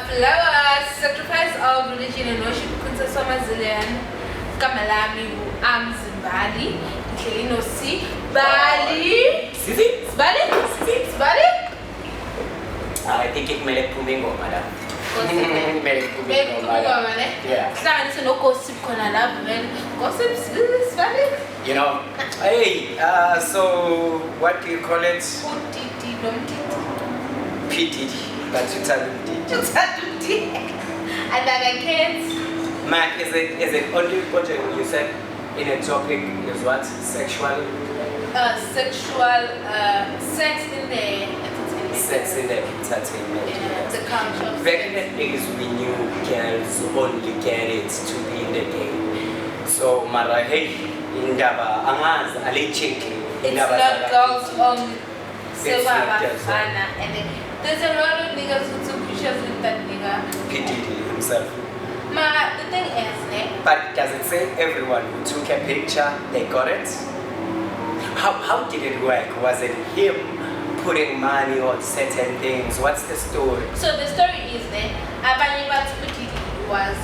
Flowers, sacrifice of religion and worship Princess Somazilian Kamalami umZimbali Kelino si Bali Bali I think it made a pumingo, madam. Yeah. No gossip gossips is valid. You know, hey, so what do you call it? uDiddy, but uthanda And then kids. Man, is it only what you said in a topic is what? Sexual? Sex in the entertainment. Sex in the entertainment. Yeah, the culture. Back in the days we knew girls only get it to be in the game. So mara hey, indaba angazi alichiki. It's not girls only. It's not girls only. And there's a lot of niggas who took pictures with that nigga. uDiddy himself. The thing is, but does it say everyone who took a picture, they got it? How did it work? Was it him putting money on certain things? What's the story? So the story is Abaniba to uDiddy was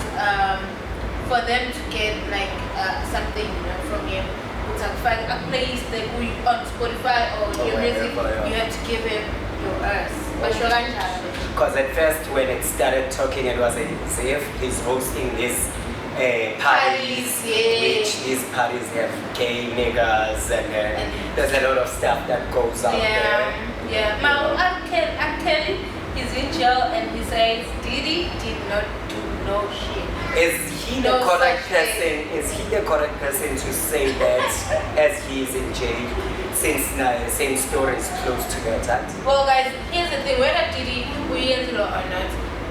for them to get like something from him. It's like a place that we on Spotify or your music, you have to give him your earth. Because at first when it started talking, it was as if he's hosting these parties, which these parties have gay niggas and there's a lot of stuff that goes out there. Yeah, my Kelly is in jail and he says Diddy did not do no shit. Is he the correct person? Is he the correct person to say that as he is in jail? Since the same story is close to the attack. Well, guys, here's the thing: whether Diddy or not,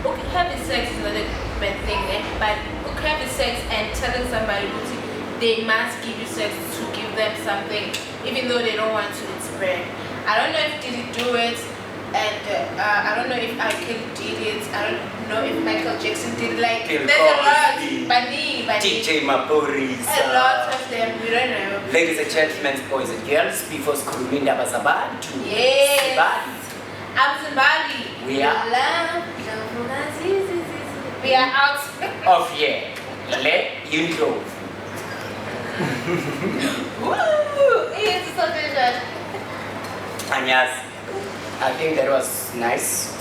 okay, having sex is not a bad thing, but okay, having sex and telling somebody they must give you sex to give them something, even though they don't want to. It's rare. I don't know if Diddy do it, and I don't know if R. Kelly did it. I don't know if Michael Jackson did it. Like, there's a lot. DJ Maboris. A lot of them. We don't know. Ladies and gentlemen, boys and girls, before Skurumini Abazabantu. Yes. I'm Zimbabwe. We are NdlovukaZEE. We are out of here. NdlovukaZEE. Woo! It's so good. And yes, I think that was nice.